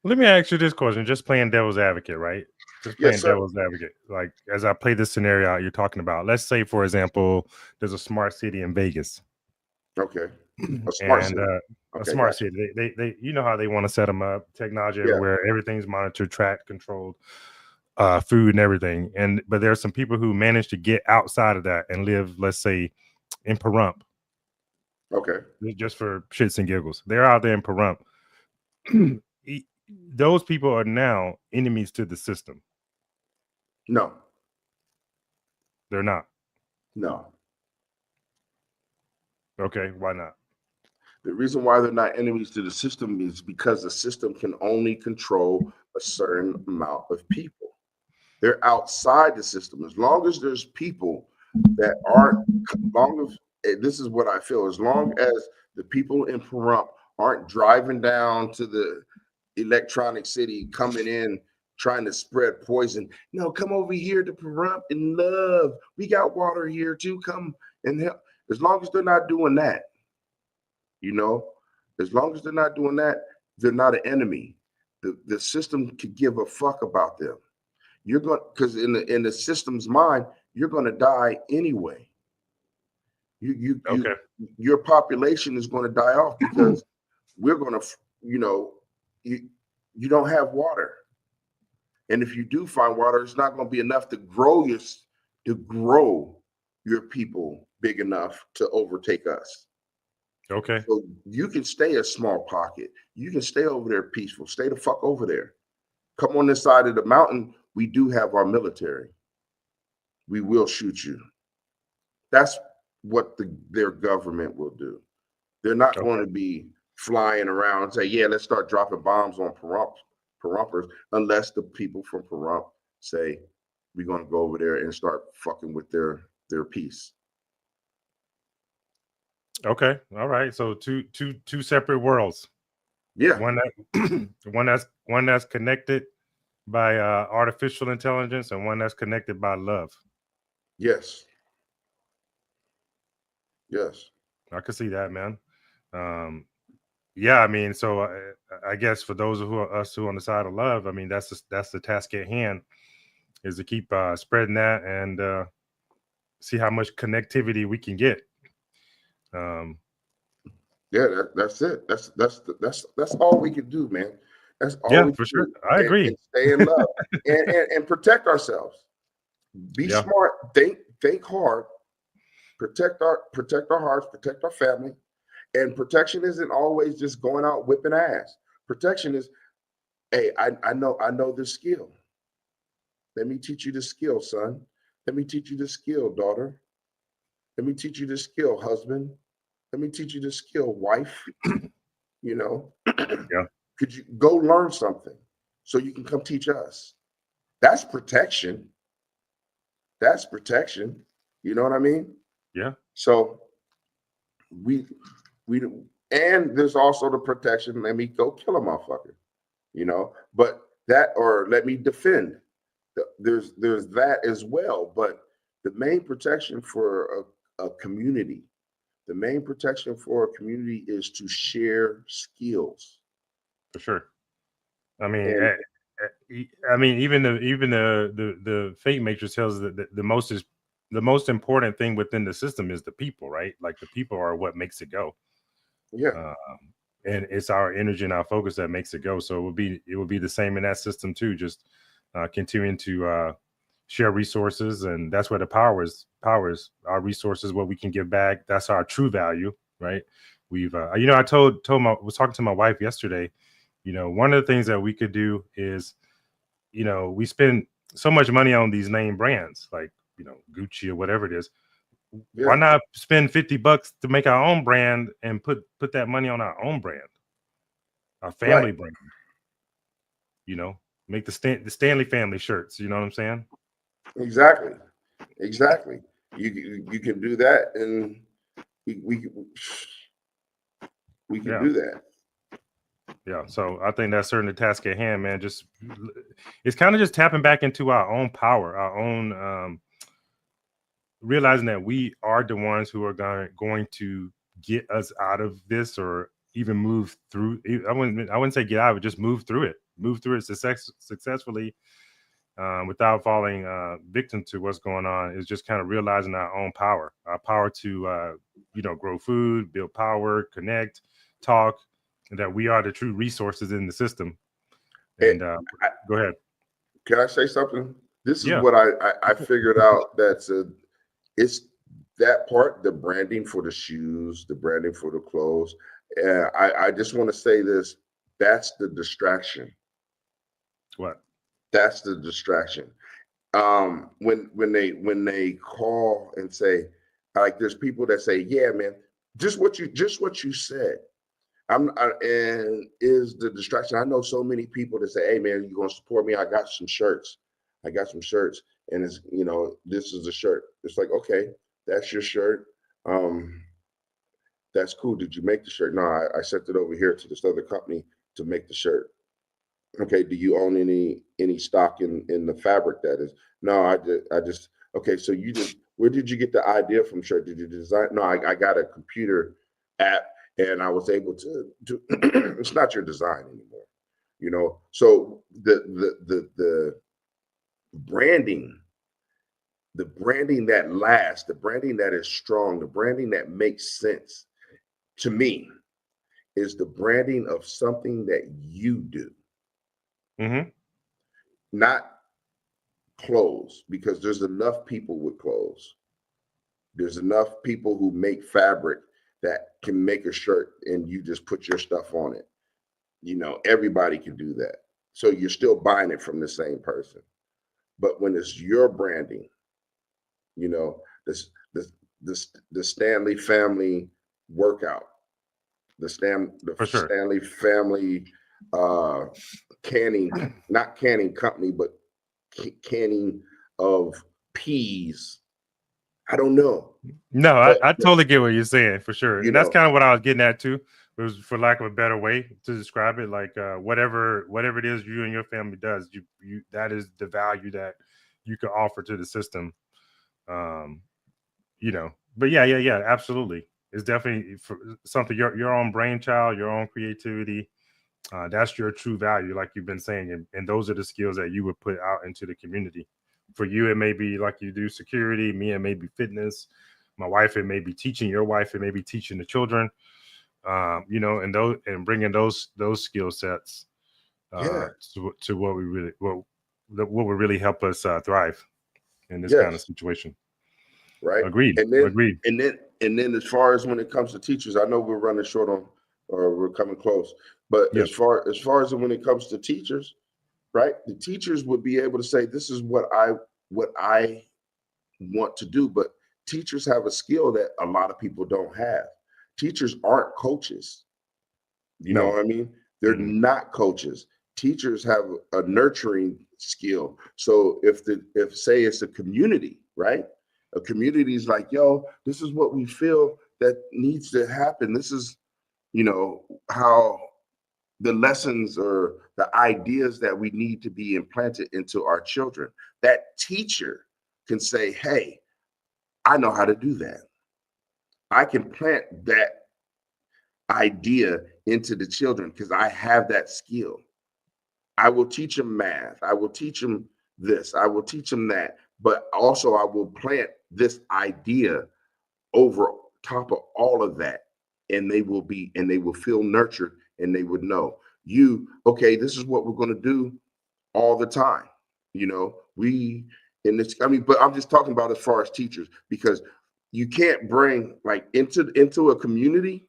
A: Let me ask you this question, just playing devil's advocate, right? Just
B: Yes,
A: playing
B: sir.
A: devil's advocate. Like, as I play this scenario you're talking about, let's say, for example, there's a smart city in Vegas.
B: Okay. A smart
A: And
B: city.
A: a
B: Okay,
A: smart
B: gotcha.
A: city. They you know how they want to set them up, technology
B: Yeah.
A: everywhere, everything's monitored, tracked, controlled, food and everything. But there are some people who manage to get outside of that and live, let's say, in Pahrump,
B: Okay.
A: just for shits and giggles. They're out there in Pahrump. E- Those people are now enemies to the system.
B: No,
A: They're not.
B: no.
A: Okay, why not?
B: The reason why they're not enemies to the system is because the system can only control a certain amount of people. They're outside the system. As long as there's people that aren't, long as this is what I feel, as long as the people in Pahrump aren't driving down to the electronic city, coming in, trying to spread poison. No, come over here to Pahrump and love. We got water here too. Come and help. As long as they're not doing that, you know, as long as they're not doing that, they're not an enemy. The system could give a fuck about them. You're going, because in the system's mind, you're going to die anyway.
A: Okay.
B: Your population is going to die off because we're going to, you know, you don't have water, and if you do find water, it's not going to be enough to grow your people big enough to overtake us.
A: Okay.
B: So you can stay a small pocket. You can stay over there peaceful. Stay the fuck over there. Come on this side of the mountain. We do have our military. We will shoot you. That's what their government will do. They're not going
A: Okay.
B: to be flying around and say, yeah, let's start dropping bombs on Parumpers, unless the people from Pahrump say, we're going to go over there and start fucking with their peace.
A: Okay. All right. So two separate worlds.
B: Yeah.
A: One that one that's connected by artificial intelligence, and one that's connected by love.
B: Yes. Yes.
A: I could see that, man. Um, yeah, I mean, so I guess for those who are us who are on the side of love, I mean, that's the task at hand, is to keep spreading that and see how much connectivity we can get. Um,
B: Yeah, that's it. That's all we can do, man. That's all
A: yeah,
B: we
A: for
B: can
A: sure.
B: do,
A: I
B: and
A: agree.
B: stay in love and protect ourselves. Be
A: Yeah,
B: smart. Think hard. Protect our hearts. Protect our family. And protection isn't always just going out whipping ass. Protection is, hey, I know this skill. Let me teach you the skill, son. Let me teach you the skill, daughter. Let me teach you the skill, husband. Let me teach you the skill, wife. You know,
A: yeah,
B: could you go learn something so you can come teach us? That's protection. That's protection. You know what I mean?
A: yeah.
B: So we we and there's also the protection. Let me go kill a motherfucker. But that, or let me defend. There's that as well. But the main protection for a community, the main protection for a community is to share skills.
A: For sure. I mean,
B: And
A: I mean, even the fate matrix tells us that the most important thing within the system is the people, right? Like, the people are what makes it go,
B: yeah,
A: um, and it's our energy and our focus that makes it go. So it would be the same in that system too. Just continuing to share resources, and that's where the powers our resources, what we can give back. That's our true value, right? We've I was talking to my wife yesterday. One of the things that we could do is, we spend so much money on these name brands, like, Gucci or whatever it is. why
B: Yeah.
A: not spend $50 to make our own brand and put that money on our own brand, our
B: Right.
A: family brand? Make the Stanley family shirts. You know what I'm saying?
B: Exactly. Exactly. You can do that, and we can
A: Yeah.
B: do that.
A: Yeah. So I think that's certainly the task at hand, man. Just it's kind of just tapping back into our own power, our own realizing that we are the ones who are going to get us out of this, or even move through. I wouldn't say get out of it, just move through it successfully, without falling victim to what's going on. Is just kind of realizing our power to grow food, build power, connect, talk, and that we are the true resources in the system.
B: And
A: And
B: I,
A: go ahead.
B: can I say something? This is
A: Yeah.
B: what I figured out. It's that part, the branding for the shoes, the branding for the clothes. I just want to say this. That's the distraction.
A: What?
B: That's the distraction. When they call and say, like, there's people that say, yeah, man, just what you said. And is the distraction. I know so many people that say, hey, man, you gonna support me? I got some shirts. And it's, this is a shirt. It's like, okay, that's your shirt. Um, that's cool. Did you make the shirt? No, I sent it over here to this other company to make the shirt. Okay, do you own any stock in the fabric that is? No, I just okay. So where did you get the idea from? Shirt? Did you design? No, I got a computer app, and I was able to. It's not your design anymore, So the branding, the branding that lasts, the branding that is strong, the branding that makes sense to me is the branding of something that you do,
A: Mm-hmm.
B: not clothes, because there's enough people with clothes. There's enough people who make fabric that can make a shirt and you just put your stuff on it. Everybody can do that. So you're still buying it from the same person. But when it's your branding, this the Stanley family workout, the
A: For sure.
B: Stanley family uh canning, not canning company, but canning of peas. I don't know,
A: No, I,
B: but,
A: I totally get what you're saying, for sure.
B: you
A: And that's
B: know,
A: kind of what I was getting at too. It was, for lack of a better way to describe it, like whatever it is you and your family does, you that is the value that you can offer to the system. Um, but yeah, absolutely. It's definitely something, your own brainchild, your own creativity. That's your true value, like you've been saying, and those are the skills that you would put out into the community. For you, it may be like you do security. Me, it may be fitness. My wife, it may be teaching. Your wife, it may be teaching the children. And bringing those skill sets
B: yeah,
A: to what would really help us thrive in this kind of
B: yes,
A: situation.
B: right.
A: Agreed.
B: And then
A: Agreed.
B: as far as when it comes to teachers, I know we're running short on, or we're coming close, but
A: Yeah.
B: as far as when it comes to teachers, right? The teachers would be able to say, this is what I want to do, but teachers have a skill that a lot of people don't have. Teachers aren't coaches. You know
A: No.
B: what I mean? They're
A: Mm-mm.
B: not coaches. Teachers have a nurturing skill. So if say it's a community, right? A community is like, yo, this is what we feel that needs to happen. This is, how the lessons or the ideas that we need to be implanted into our children. That teacher can say, hey, I know how to do that. I can plant that idea into the children because I have that skill. I will teach them math. I will teach them this. I will teach them that. But also, I will plant this idea over top of all of that. And they will feel nurtured, and they would know, okay, this is what we're going to do all the time. We in this, I mean, but I'm just talking about as far as teachers, because you can't bring, like, into a community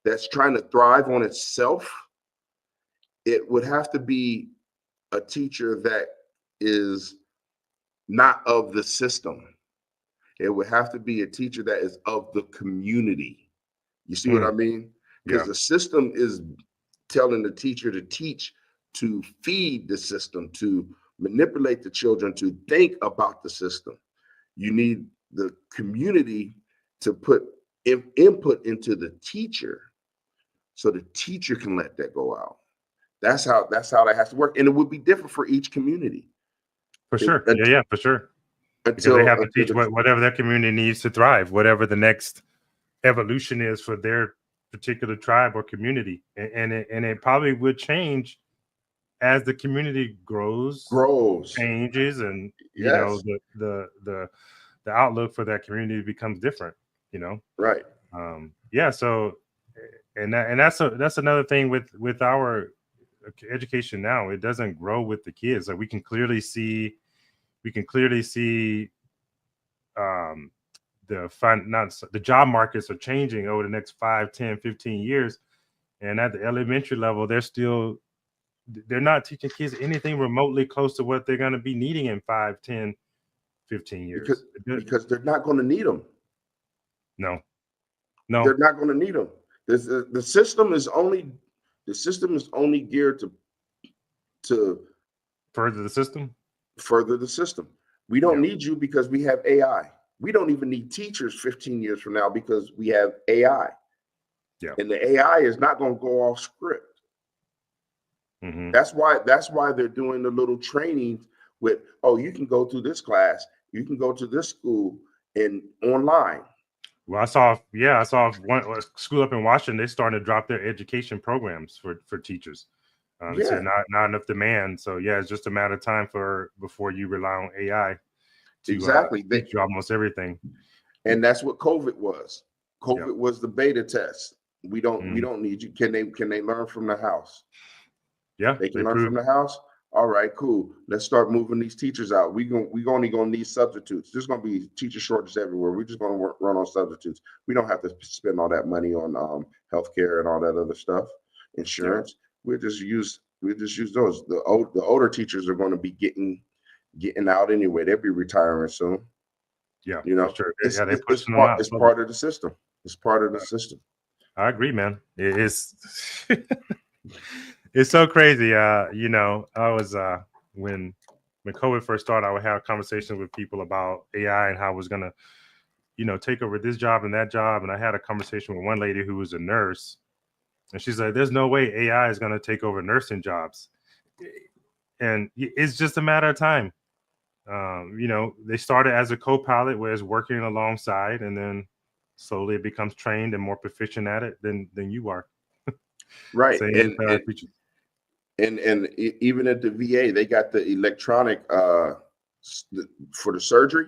B: that's trying to thrive on itself. It would have to be a teacher that is not of the system. It would have to be a teacher that is of the community. You see what
A: Mm,
B: I mean? Because
A: yeah,
B: the system is telling the teacher to teach, to feed the system, to manipulate the children, to think about the system. You need the community to put input into the teacher so the teacher can let that go out. That's how that has to work. And it would be different for each community.
A: for
B: It,
A: sure. Yeah, yeah, for sure. Because they
B: until
A: have to
B: until
A: teach
B: the
A: whatever their community needs to thrive, whatever the next evolution is for their particular tribe or community, and it probably would change as the community grows,
B: grows.
A: changes, and
B: Yes,
A: the outlook for that community becomes different. You know,
B: right.
A: yeah. So, that's another thing with our education now. It doesn't grow with the kids. Like we can clearly see um, the job markets are changing over the next 5, 10, 15 years, and at the elementary level they're not teaching kids anything remotely close to what they're going to be needing in 5, 10, 15
B: Because
A: years.
B: they're not going to need them.
A: No, no.
B: They're not going to need them. The system is only geared to
A: Further the system.
B: further the system. We don't
A: Yeah,
B: need you because we have AI. We don't even need teachers 15 years from now because we have AI.
A: yeah.
B: And the AI is not going to go off script.
A: Hmm.
B: That's why they're doing the little trainings with, oh, you can go to this class, you can go to this school and online.
A: Well, I saw one school up in Washington. They starting to drop their education programs for teachers. They said
B: Yeah,
A: not enough demand. So yeah, it's just a matter of time before you rely on AI to
B: exactly.
A: teach you almost everything.
B: And that's what COVID was.
A: Yep.
B: COVID was the beta test. We
A: Mhm.
B: don't need you. Can they learn from the house?
A: Yeah,
B: They
A: they
B: can learn from
A: proved.
B: the house. All right, cool. Let's start moving these teachers out. We only gonna need substitutes. There's gonna be teacher shortages everywhere. We're just gonna run on substitutes. We don't have to spend all that money on healthcare and all that other stuff,
A: Yeah,
B: insurance. We just use those. The older teachers are going to be getting out anyway. They'll be retiring soon.
A: yeah,
B: You
A: for
B: know,
A: sure.
B: it's
A: Yeah, they're
B: it's, it's
A: pushing them
B: part
A: out
B: it's
A: slowly.
B: part of the system. It's part of the system.
A: I agree, man. It's it's so crazy. I was when COVID first started, I would have conversations with people about AI and how it was gonna, take over this job and that job. And I had a conversation with one lady who was a nurse, and she's like, "There's no way AI is gonna take over nursing jobs, and it's just a matter of time." They started as a co-pilot where it's working alongside, and then slowly it becomes trained and more proficient at it than you are.
B: Right.
A: Same with
B: And and
A: teachers.
B: and and even at the VA, they got the electronic for the surgery.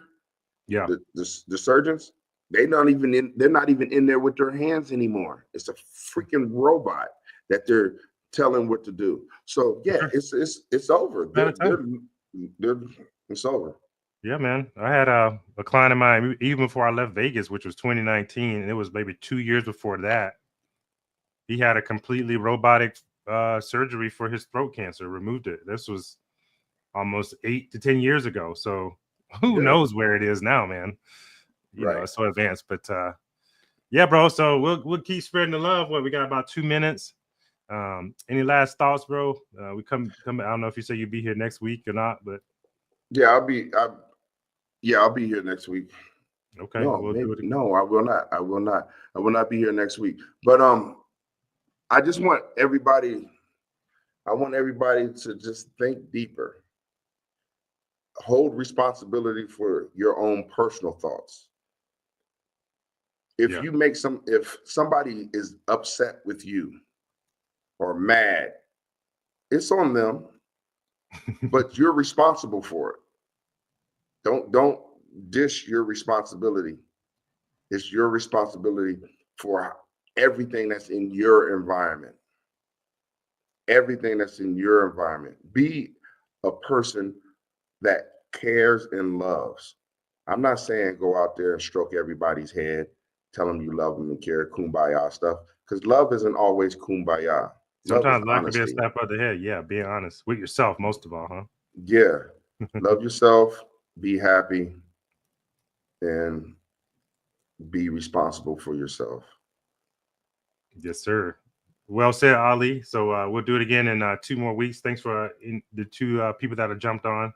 A: Yeah,
B: The surgeons, they're not even in there with their hands anymore. It's a freaking robot that they're telling what to do. So
A: for
B: yeah,
A: sure.
B: it's over.
A: Matter of time.
B: They're it's over.
A: Yeah, man. I had a client of mine even before I left Vegas, which was 2019, and it was maybe 2 years before that. He had a completely robotic surgery for his throat cancer, removed it. This was almost 8 to 10 years ago. So who
B: Yeah,
A: knows where it is now, man?
B: right.
A: It's so advanced. But yeah, bro. So we'll keep spreading the love. What we got about 2 minutes. Any last thoughts, bro? We come. I don't know if you say you'll be here next week or not, but
B: Yeah, I'll be here next week.
A: okay,
B: No,
A: we'll
B: maybe
A: do it.
B: no, I will not. I will not. I will not be here next week. But I just want everybody. I want everybody to just think deeper. Hold responsibility for your own personal thoughts.
A: Yeah.
B: If somebody is upset with you or mad, it's on them, but you're responsible for it. Don't dish your responsibility. It's your responsibility for everything that's in your environment. Everything that's in your environment. Be a person that cares and loves. I'm not saying go out there and stroke everybody's head, tell them you love them and care, kumbaya stuff, because love isn't always kumbaya. Love is
A: Sometimes life could be a
B: honesty.
A: slap on the head. Yeah, being honest with yourself, most of all, huh?
B: Yeah, love yourself, be happy, and be responsible for yourself.
A: Yes, sir. Well said, Ali. So we'll do it again in 2 more weeks. Thanks for the 2 people that have jumped on.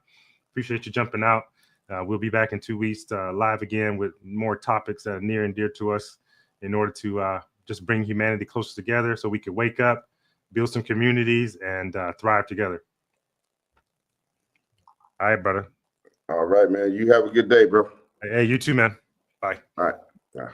A: Appreciate you jumping out. We'll be back in 2 weeks live again with more topics that are near and dear to us in order to just bring humanity closer together so we can wake up, build some communities, and thrive together. All right, brother.
B: All right, man. You have a good day, bro.
A: Hey, you too, man. Bye.
B: All right. Yeah.